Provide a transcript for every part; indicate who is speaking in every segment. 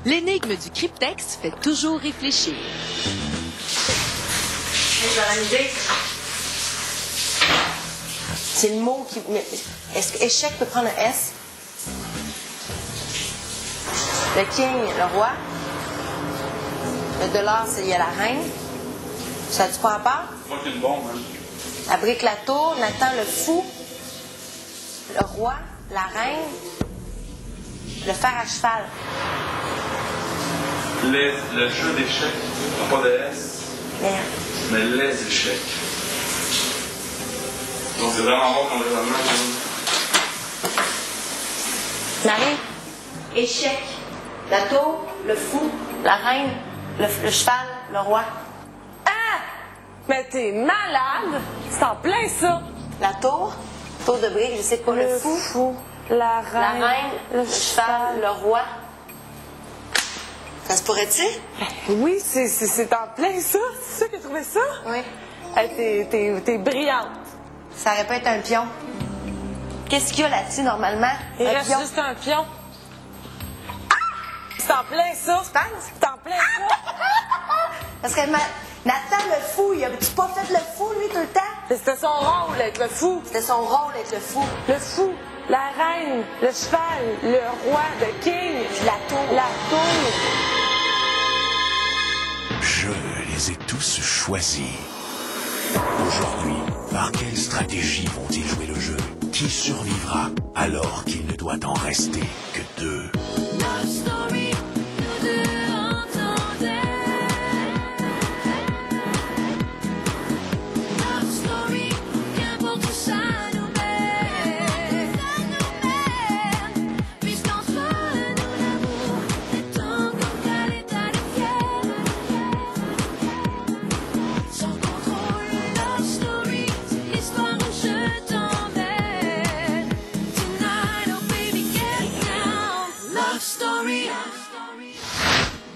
Speaker 1: L'énigme du cryptex fait toujours réfléchir.
Speaker 2: J'aurais une idée. C'est le mot qui... Est-ce que échec peut prendre un S? Le king, le roi. Le dollar, il y a la reine. Ça a-tu pas rapport?
Speaker 3: Moi, c'est une bombe, hein.
Speaker 2: La brique, la tour, Nathan, le fou. Le roi, la reine. Le fer à cheval.
Speaker 3: Le jeu d'échecs, pas de S,
Speaker 2: Merde.
Speaker 3: mais les échecs. Donc c'est vraiment bon comme raisonnement.
Speaker 2: Marie, échec. La tour, le fou, la reine, le cheval, le roi.
Speaker 4: Ah! Mais t'es malade! C'est en plein ça!
Speaker 2: La tour de brique, je sais pas, le fou,
Speaker 4: la
Speaker 2: la
Speaker 4: reine,
Speaker 2: reine, le cheval, le roi. Ça se pourrait-tu?
Speaker 4: Oui, c'est en plein ça! C'est ça qui a trouvé ça?
Speaker 2: Oui.
Speaker 4: Hey, t'es brillante!
Speaker 2: Ça aurait pu être un pion. Qu'est-ce qu'il y a là-dessus, normalement?
Speaker 4: Il
Speaker 2: Un
Speaker 4: reste
Speaker 2: pion.
Speaker 4: juste un pion. Ah! C'est en plein ça!
Speaker 2: Tu penses?
Speaker 4: C'est en plein ça!
Speaker 2: Parce que Nathan, le fou, il a-tu pas fait le fou, lui, tout le temps?
Speaker 4: Mais c'était son rôle d'être le fou!
Speaker 2: C'était son rôle d'être le fou.
Speaker 4: Le fou, la reine, le cheval, le roi, le king,
Speaker 2: Puis la tour.
Speaker 4: la tour.
Speaker 5: Je les ai tous choisis. Aujourd'hui, par quelle stratégie vont-ils jouer le jeu? Qui survivra alors qu'il ne doit en rester que deux?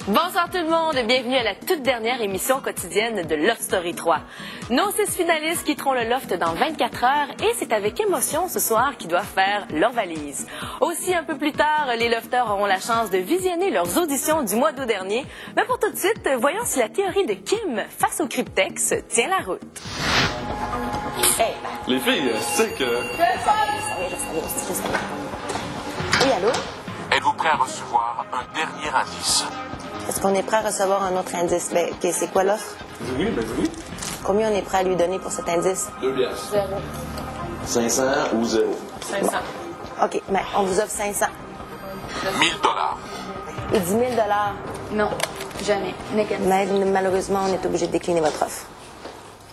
Speaker 6: Bonsoir tout le monde, bienvenue à la toute dernière émission quotidienne de Love Story 3. Nos 6 finalistes quitteront le loft dans 24 heures et c'est avec émotion ce soir qu'ils doivent faire leur valise. Aussi, un peu plus tard, les lofters auront la chance de visionner leurs auditions du mois d'août dernier. Mais pour tout de suite, voyons si la théorie de Kim face au cryptex tient la route.
Speaker 2: Hey,
Speaker 3: Les filles, c'est que...
Speaker 2: je savais. Oui, allô?
Speaker 5: Êtes-vous prêt à recevoir un dernier indice?
Speaker 2: Est-ce qu'on est prêt à recevoir un autre indice? Ben, OK, c'est quoi l'offre?
Speaker 3: Oui, ben oui.
Speaker 2: Combien on est prêt à lui donner pour cet indice?
Speaker 3: 2 piastres.
Speaker 7: 500 ou 0?
Speaker 6: 500.
Speaker 2: OK, ben, on vous offre 500.
Speaker 5: 1000 $.
Speaker 2: Et 10 000
Speaker 1: Non, jamais. Négatif.
Speaker 2: Mais malheureusement, on est obligé de décliner votre offre.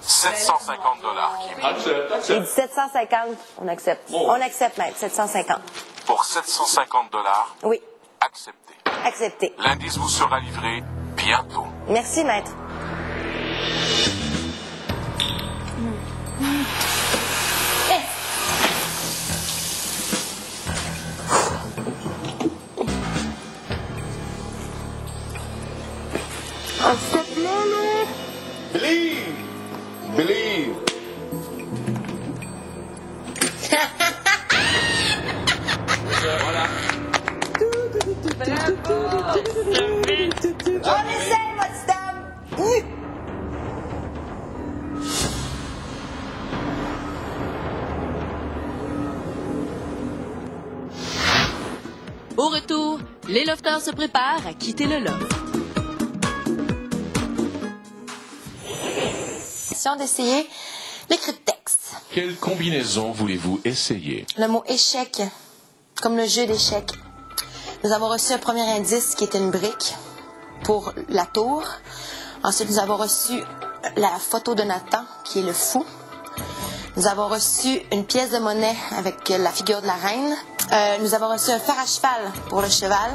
Speaker 5: 750 $, Kim.
Speaker 3: Accepte,
Speaker 2: J'ai
Speaker 3: accepte.
Speaker 2: dit 750, on accepte.
Speaker 3: Oh.
Speaker 2: On accepte, maître, 750.
Speaker 5: Pour 750 $,
Speaker 2: Oui,
Speaker 5: acceptez.
Speaker 2: accepté.
Speaker 5: L'indice vous sera livré bientôt.
Speaker 2: Merci, maître.
Speaker 7: Believe! Believe!
Speaker 2: On essaie, votre dame!
Speaker 1: Au retour, les lofters se préparent à quitter le loft.
Speaker 2: Question d'essayer les cryptex.
Speaker 5: Quelle combinaison voulez-vous essayer?
Speaker 2: Le mot échec, comme le jeu d'échecs. Nous avons reçu un premier indice qui était une brique pour la tour. Ensuite, nous avons reçu la photo de Nathan, qui est le fou. Nous avons reçu une pièce de monnaie avec la figure de la reine. Nous avons reçu un fer à cheval pour le cheval.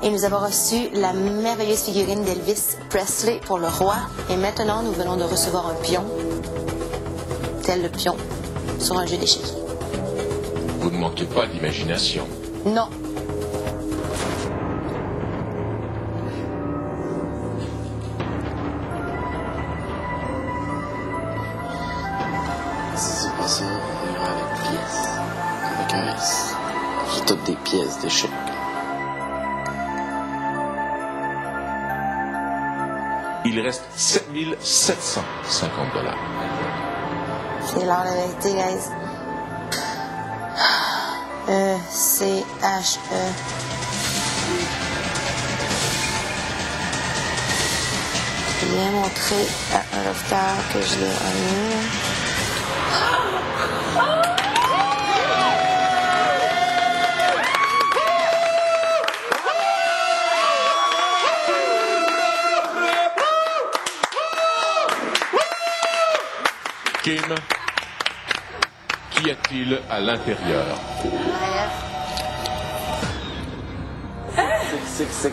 Speaker 2: Et nous avons reçu la merveilleuse figurine d'Elvis Presley pour le roi. Et maintenant, nous venons de recevoir un pion, tel le pion sur un jeu d'échecs.
Speaker 5: Vous ne manquez pas d'imagination.
Speaker 2: Non.
Speaker 7: Si c'est pas ça, il y aura les pièces. Avec un S. J'ai toutes des pièces d'échecs.
Speaker 5: Il reste 7 750 $.
Speaker 2: C'est l'heure de la vérité, guys. C-H-E. Bien montrer à un lofteur que je l'ai remis.
Speaker 5: Kim, qu'y a-t-il à l'intérieur?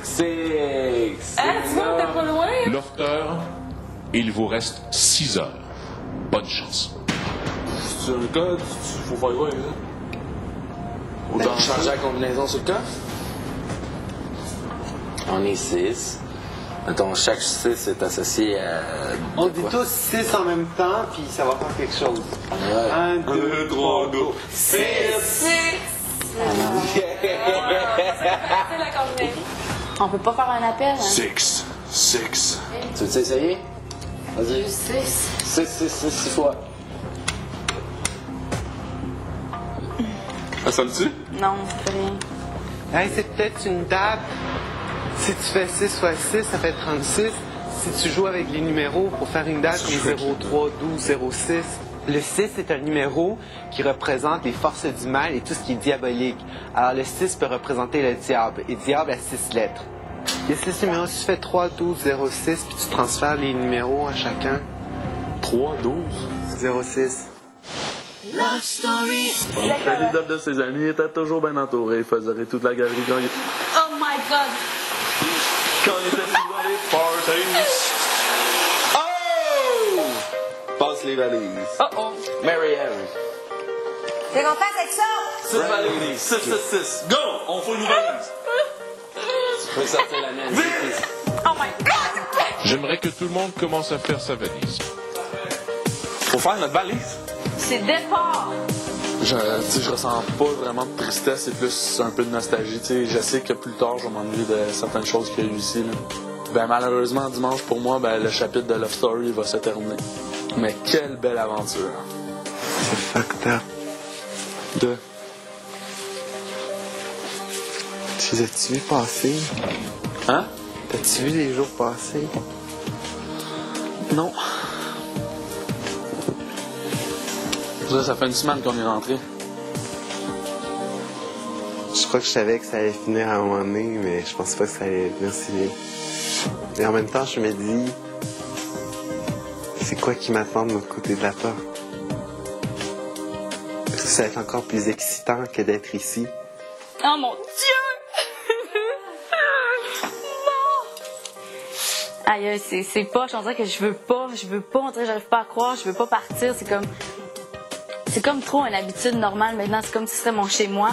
Speaker 7: Six.
Speaker 4: Ah, tu vois, t'es pas loin.
Speaker 5: Lofter, il vous reste 6 heures. Bonne chance.
Speaker 3: Sur le code, faut faire quoi, là?
Speaker 7: Autant changer la combinaison sur le coffre. On est 6. Mettons, chaque 6 est associé à...
Speaker 8: On dit tous 6 en même temps, puis ça va faire quelque chose.
Speaker 7: Ouais.
Speaker 8: 1, 2, 3, go. 6!
Speaker 4: C'est la combinaison.
Speaker 6: On peut pas faire un appel, hein?
Speaker 5: 6.
Speaker 7: Tu veux essayer? Vas-y.
Speaker 6: 6.
Speaker 7: 6 fois.
Speaker 3: Ça sonne-tu?
Speaker 6: Non, c'est rien.
Speaker 8: Hey, c'est peut-être une table. Si tu fais 6 fois 6, ça fait 36. Si tu joues avec les numéros pour faire une date comme 03, 12, 06, le 6 est un numéro qui représente les forces du mal et tout ce qui est diabolique. Alors le 6 peut représenter le diable, et diable a 6 lettres. Il y a 6 numéros, si tu fais 3, 12, 06, puis tu transfères les numéros à chacun.
Speaker 3: 3, 12.
Speaker 8: 06.
Speaker 3: L'idole de ses amis était toujours bien entouré. Il faisait toute la galerie quand il...
Speaker 6: Oh my God!
Speaker 3: Quand on était dans les parties.
Speaker 7: Oh! Passe les valises.
Speaker 6: Oh!
Speaker 7: Mary-Ann.
Speaker 2: Qu'est-ce qu'on fait avec ça?
Speaker 3: 6 valises. 6. Go! On fait une valise.
Speaker 7: Tu peux sortir la mienne.
Speaker 6: Oh my God!
Speaker 5: J'aimerais que tout le monde commence à faire sa valise.
Speaker 3: Faut faire notre valise.
Speaker 6: C'est départ!
Speaker 3: Je ressens pas vraiment de tristesse, c'est plus un peu de nostalgie. Je sais que plus tard, je vais m'ennuyer de certaines choses qu'il y a eu ici. Là. Ben, malheureusement, dimanche, pour moi, ben, le chapitre de Love Story va se terminer. Mais quelle belle aventure.
Speaker 8: C'est fucked up. Tu les as-tu vus passer?
Speaker 3: Hein?
Speaker 8: T'as-tu vu les jours passer?
Speaker 3: Non. Ça fait une semaine qu'on est rentré.
Speaker 8: Je crois que je savais que ça allait finir à un moment donné, mais je pensais pas que ça allait venir si vite. Et en même temps, je me dis, c'est quoi qui m'attend de l'autre côté de la porte? Est-ce que ça va être encore plus excitant que d'être ici?
Speaker 6: Oh mon Dieu! Non! Aïe, c'est poche. On dirait que je veux pas. On dirait que j'arrive pas à croire. Je veux pas partir. C'est comme trop une habitude normale maintenant. C'est comme si ce serait mon chez-moi.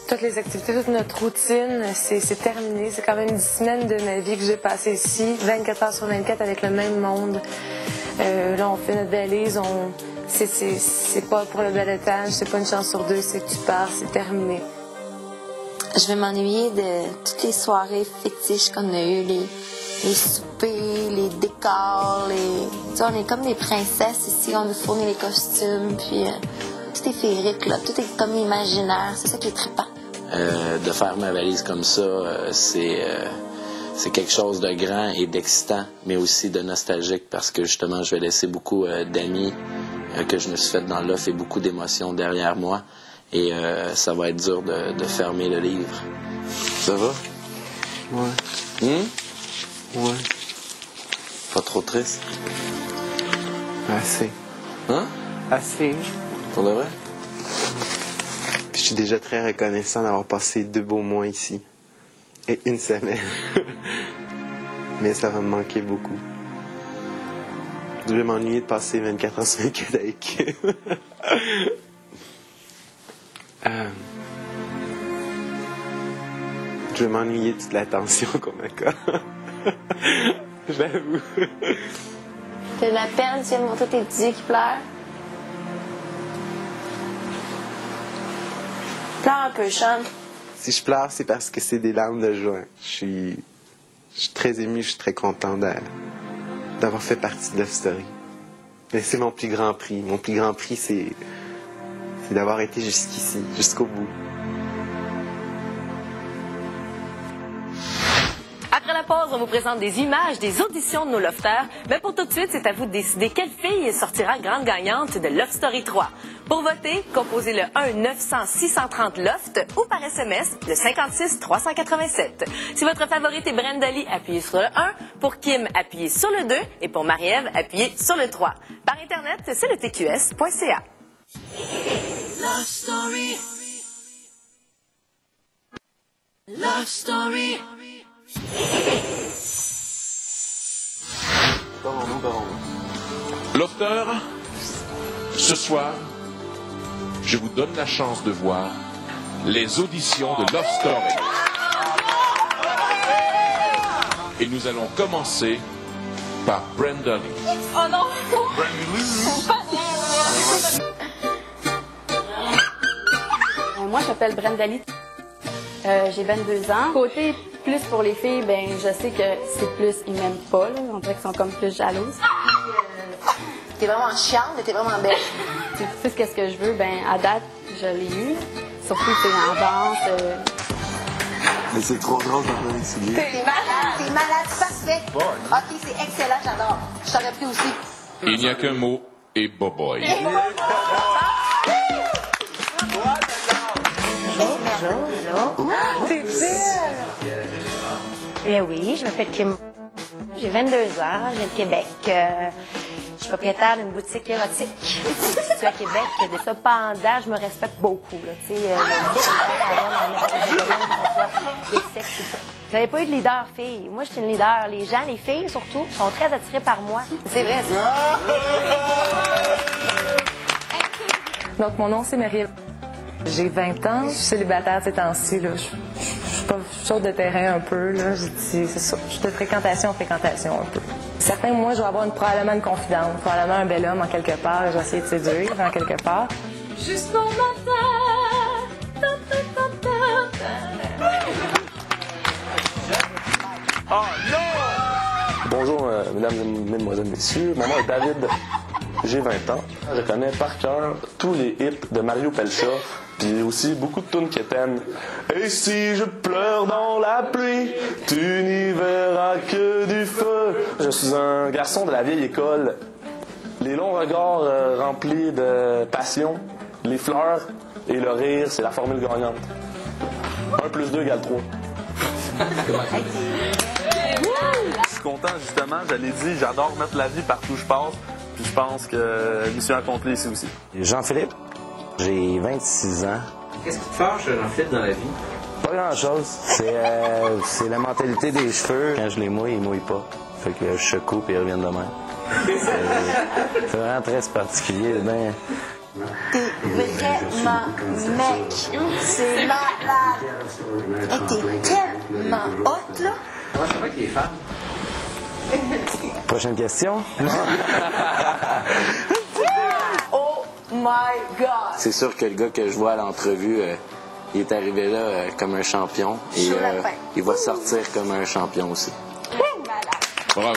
Speaker 4: Toutes les activités, toute notre routine, c'est terminé. C'est quand même 10 semaines de ma vie que j'ai passé ici, 24 heures sur 24 avec le même monde. Là, on fait notre valise, c'est pas pour le balotage, c'est pas une chance sur 2, c'est que tu pars, c'est terminé.
Speaker 2: Je vais m'ennuyer de toutes les soirées fictives qu'on a eues, les soupers, les décors, Tu sais, on est comme des princesses ici, on nous fournit les costumes, puis tout est féerique, là, tout est comme imaginaire, c'est ça qui est trippant.
Speaker 7: De faire ma valise comme ça, c'est quelque chose de grand et d'excitant, mais aussi de nostalgique parce que justement, je vais laisser beaucoup d'amis que je me suis fait dans l'offre et beaucoup d'émotions derrière moi. Et ça va être dur de fermer le livre. Ça va?
Speaker 8: Ouais. Ouais.
Speaker 7: Pas trop triste?
Speaker 8: Assez.
Speaker 7: Hein?
Speaker 8: Assez.
Speaker 7: Pour de vrai?
Speaker 8: Je suis déjà très reconnaissant d'avoir passé 2 beaux mois ici. Et 1 semaine. Mais ça va me manquer beaucoup. Je vais m'ennuyer de passer 24 heures sur 24 avec eux. Je vais m'ennuyer de toute l'attention qu'on m'accorde. J'avoue.
Speaker 2: T'as de la peine, tu viens de montrer tes petits yeux qui pleurent. Pleure un peu, Sean.
Speaker 8: Si je pleure, c'est parce que c'est des larmes de joie. Je suis très ému, je suis très content d'avoir fait partie de Love Story. Mais c'est mon plus grand prix. Mon plus grand prix, c'est d'avoir été jusqu'ici, jusqu'au bout.
Speaker 6: Après la pause, on vous présente des images des auditions de nos lofters. Mais pour tout de suite, c'est à vous de décider quelle fille sortira grande gagnante de Love Story 3. Pour voter, composez le 1-900-630-LOFT ou par SMS le 56-387. Si votre favorite est Brenda Lee, appuyez sur le 1. Pour Kim, appuyez sur le 2. Et pour Marie-Ève, appuyez sur le 3. Par Internet, c'est le tqs.ca.
Speaker 9: Love Story. Love Story.
Speaker 10: Lofter, ce soir, je vous donne la chance de voir les auditions de Love Story. Et nous allons commencer par Brenda Lee.
Speaker 6: Oh non!
Speaker 11: Moi, je m'appelle Brenda Lee. J'ai 22 ans. Côté plus pour les filles, ben je sais que c'est plus, ils m'aiment pas, là. On dirait qu'ils sont comme plus jalouses.
Speaker 2: T'es vraiment chiante, mais t'es vraiment belle.
Speaker 11: Tu sais ce que je veux, ben à date, je l'ai eu. Surtout, c'est en danse.
Speaker 8: Mais c'est trop drôle dans les souliers.
Speaker 2: T'es malade, parfait. Ok, c'est excellent, j'adore. Je t'aurais pris aussi.
Speaker 10: Il n'y a qu'un mot et boboy.
Speaker 2: T'es belle!
Speaker 12: Eh oui, je m'appelle Kim. J'ai 22 ans, je viens de Québec. Je suis propriétaire d'une boutique érotique. Je suis à Québec, de ça pendant, je me respecte beaucoup. Là, tu sais, j'avais pas eu de leader fille. Moi, je suis une leader. Les gens, les filles surtout, sont très attirés par moi.
Speaker 2: C'est vrai, ça.
Speaker 4: Donc, mon nom, c'est Marie-Ève. J'ai 20 ans, je suis célibataire ces temps-ci. Je suis pas chaude de terrain un peu. Là. C'est ça. Je suis de fréquentation en fréquentation un peu. Certains, moi, je vais avoir probablement une confidente, probablement un bel homme en quelque part. Je vais essayer de séduire en quelque part.
Speaker 9: Jusqu'au matin.
Speaker 3: Oh non! Bonjour, mesdames et mesdemoiselles, messieurs. Mon nom est David. J'ai 20 ans. Je connais par cœur tous les hits de Mario Pelcha, puis aussi beaucoup de tunes quétaines. Et si je pleure dans la pluie, tu n'y verras que du feu. Je suis un garçon de la vieille école. Les longs regards remplis de passion, les fleurs et le rire, c'est la formule gagnante. 1 + 2 = 3. Je suis content, justement, je l'ai dit, j'adore mettre la vie partout où je passe. Puis je pense que mission accomplie ici aussi.
Speaker 13: Jean-Philippe, j'ai 26 ans.
Speaker 14: Qu'est-ce qui te fâche, Jean-Philippe, dans la vie?
Speaker 13: Pas grand-chose. C'est la mentalité des cheveux. Quand je les mouille, ils mouillent pas. Fait que je coupe et ils reviennent de même. C'est vraiment très particulier. Ben...
Speaker 2: T'es vraiment mec. C'est malade. Hey, t'es tellement hot, là.
Speaker 14: Comment ça va avec les femmes?
Speaker 13: Prochaine question.
Speaker 2: Oh my God!
Speaker 7: C'est sûr que le gars que je vois à l'entrevue, il est arrivé là comme un champion et il va sortir comme un champion aussi.
Speaker 10: Bravo.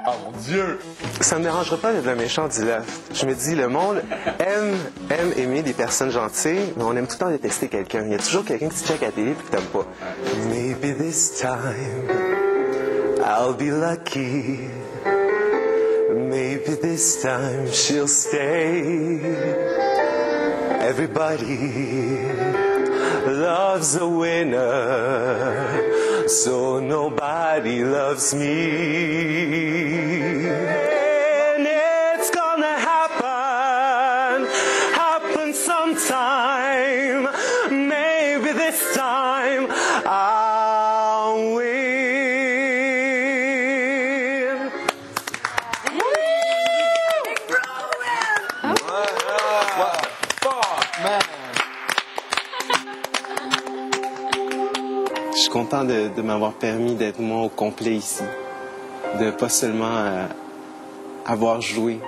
Speaker 3: Oh mon Dieu!
Speaker 8: Ça me dérangera pas d'être le méchant du love. Je me dis, le monde aime aimer des personnes gentilles, mais on aime tout le temps détester quelqu'un. Il y a toujours quelqu'un qui te check à la télé et que t'aimes pas. Maybe this time, I'll be lucky. Maybe this time, she'll stay. Everybody loves a winner, so nobody loves me. And it's gonna happen sometime. Maybe this time I'll win. Je suis content de m'avoir permis d'être moi au complet ici. De pas seulement avoir joué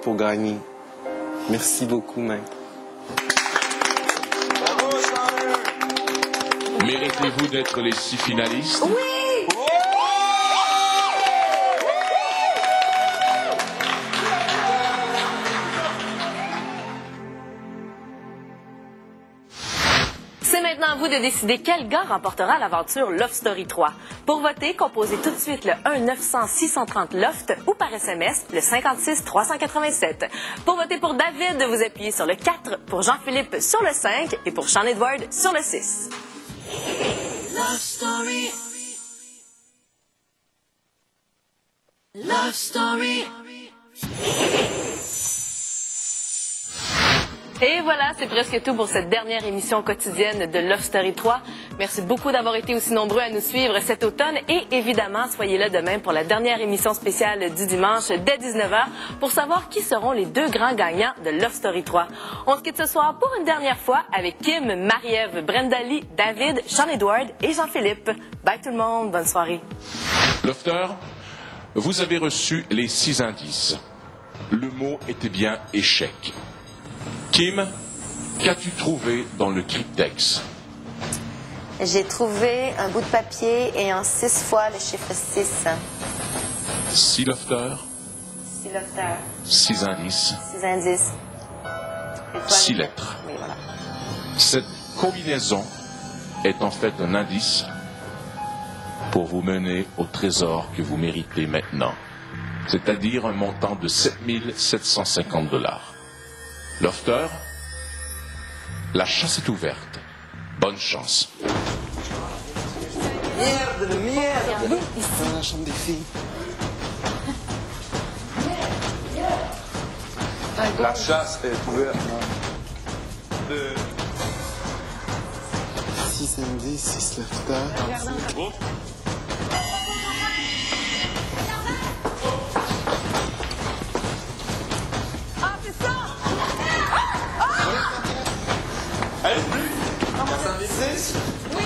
Speaker 8: pour gagner. Merci beaucoup, maître.
Speaker 10: Méritez-vous d'être les 6 finalistes?
Speaker 2: Oui!
Speaker 6: C'est maintenant à vous de décider quel gars remportera l'aventure Love Story 3. Pour voter, composez tout de suite le 1-900-630-LOFT ou par SMS le 56-387. Pour voter pour David, vous appuyez sur le 4, pour Jean-Philippe sur le 5 et pour Sean Edward sur le 6.
Speaker 9: Love Story. Love Story.
Speaker 6: Et voilà, c'est presque tout pour cette dernière émission quotidienne de Love Story 3. Merci beaucoup d'avoir été aussi nombreux à nous suivre cet automne et évidemment, soyez là demain pour la dernière émission spéciale du dimanche dès 19h pour savoir qui seront les deux grands gagnants de Love Story 3. On se quitte ce soir pour une dernière fois avec Kim, Marie-Ève, Brenda Lee, David, Sean Edward et Jean-Philippe. Bye tout le monde, bonne soirée.
Speaker 10: Lofter, vous avez reçu les 6 indices. Le mot était bien échec. Kim, qu'as-tu trouvé dans le cryptex?
Speaker 2: J'ai trouvé un bout de papier ayant 6 fois le chiffre 6.
Speaker 10: 6 Lofter,
Speaker 2: 6 Lofter.
Speaker 10: 6 indices,
Speaker 2: 6 indices.
Speaker 10: 6 lettres.
Speaker 2: Oui, voilà.
Speaker 10: Cette combinaison est en fait un indice pour vous mener au trésor que vous méritez maintenant, c'est-à-dire un montant de 7 750 $. Lofter, la chasse est ouverte. Bonne chance.
Speaker 8: Merde! Dans la chambre des filles.
Speaker 3: La chasse est ouverte.
Speaker 8: 6 indices, 6 Lofter.
Speaker 3: Allez, plus! Ça en est 6? Oui!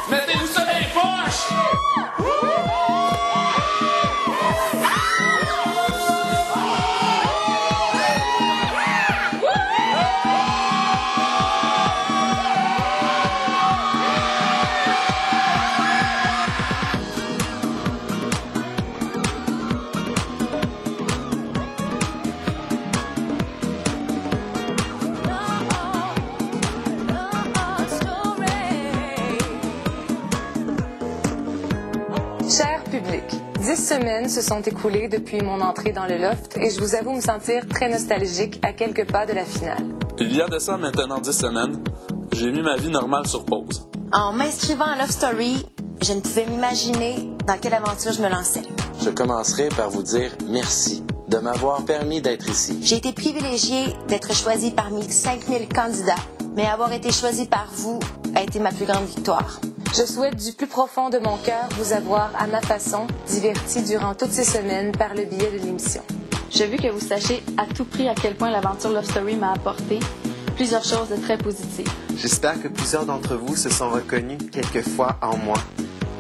Speaker 3: Mettez-vous ça dans les poches!
Speaker 4: Cher public, 10 semaines se sont écoulées depuis mon entrée dans le loft et je vous avoue me sentir très nostalgique à quelques pas de la finale.
Speaker 3: Il y a de ça maintenant 10 semaines, j'ai mis ma vie normale sur pause.
Speaker 2: En m'inscrivant à Love Story, je ne pouvais m'imaginer dans quelle aventure je me lançais.
Speaker 7: Je commencerai par vous dire merci de m'avoir permis d'être ici.
Speaker 2: J'ai été privilégiée d'être choisie parmi 5000 candidats, mais avoir été choisie par vous a été ma plus grande victoire.
Speaker 4: Je souhaite du plus profond de mon cœur vous avoir, à ma façon, diverti durant toutes ces semaines par le biais de l'émission.
Speaker 11: Je veux que vous sachiez à tout prix à quel point l'aventure Love Story m'a apporté plusieurs choses de très positives.
Speaker 8: J'espère que plusieurs d'entre vous se sont reconnus quelquefois en moi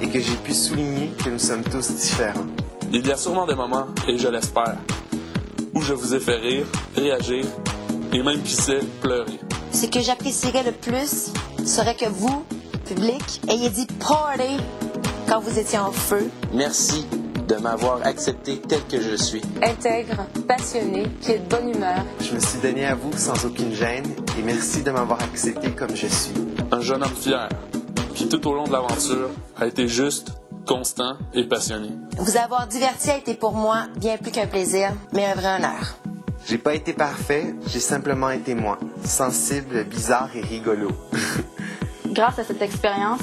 Speaker 8: et que j'ai pu souligner que nous sommes tous différents.
Speaker 3: Il y a sûrement des moments, et je l'espère, où je vous ai fait rire, réagir et même, qui sait, pleurer.
Speaker 2: Ce que j'apprécierais le plus serait que vous, public, ayez dit « party » quand vous étiez en feu.
Speaker 7: Merci de m'avoir accepté tel que je suis.
Speaker 4: Intègre, passionné, qui est de bonne humeur.
Speaker 8: Je me suis donné à vous sans aucune gêne et merci de m'avoir accepté comme je suis.
Speaker 3: Un jeune homme fier, qui tout au long de l'aventure a été juste, constant et passionné.
Speaker 2: Vous avoir diverti a été pour moi bien plus qu'un plaisir, mais un vrai honneur.
Speaker 8: J'ai pas été parfait, j'ai simplement été moi, sensible, bizarre et rigolo.
Speaker 11: Grâce à cette expérience,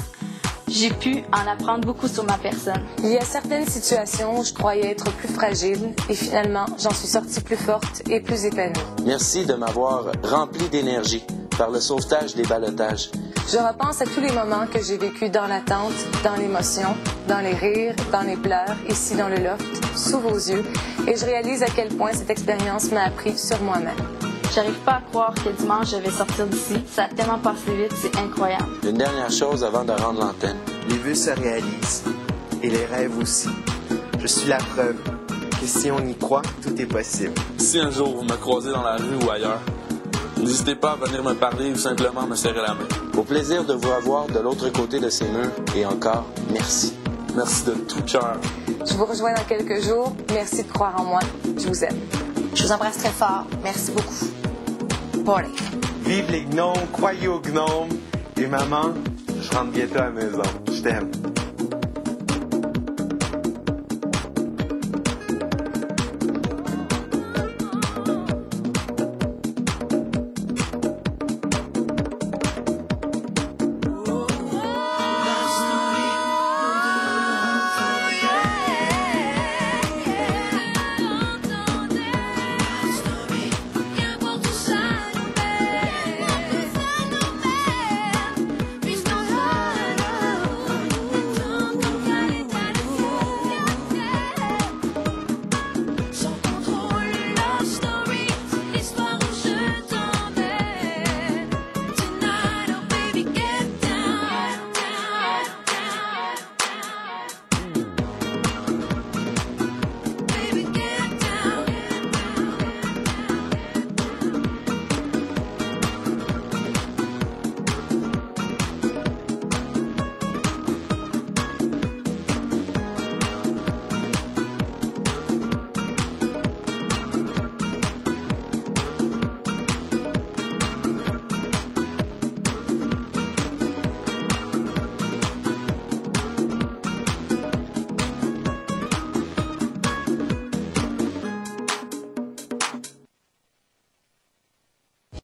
Speaker 11: j'ai pu en apprendre beaucoup sur ma personne.
Speaker 4: Il y a certaines situations où je croyais être plus fragile et finalement, j'en suis sortie plus forte et plus épanouie.
Speaker 7: Merci de m'avoir rempli d'énergie par le sauvetage des ballottages.
Speaker 4: Je repense à tous les moments que j'ai vécus dans l'attente, dans l'émotion, dans les rires, dans les pleurs, ici dans le loft, sous vos yeux, et je réalise à quel point cette expérience m'a appris sur moi-même.
Speaker 11: J'arrive pas à croire que dimanche je vais sortir d'ici. Ça a tellement passé vite, c'est incroyable.
Speaker 7: Une dernière chose avant de rendre l'antenne.
Speaker 8: Les vœux se réalisent. Et les rêves aussi. Je suis la preuve que si on y croit, tout est possible.
Speaker 3: Si un jour vous me croisez dans la rue ou ailleurs, N'hésitez pas à venir me parler ou simplement me serrer la main.
Speaker 7: Au plaisir de vous avoir de l'autre côté de ces murs. Et encore, merci.
Speaker 3: Merci de tout cœur.
Speaker 4: Je vous rejoins dans quelques jours. Merci de croire en moi. Je vous aime.
Speaker 2: Je vous embrasse très fort. Merci beaucoup. Party.
Speaker 8: Vive les gnomes, croyez aux gnomes. Et maman, je rentre bientôt à la maison. Je t'aime.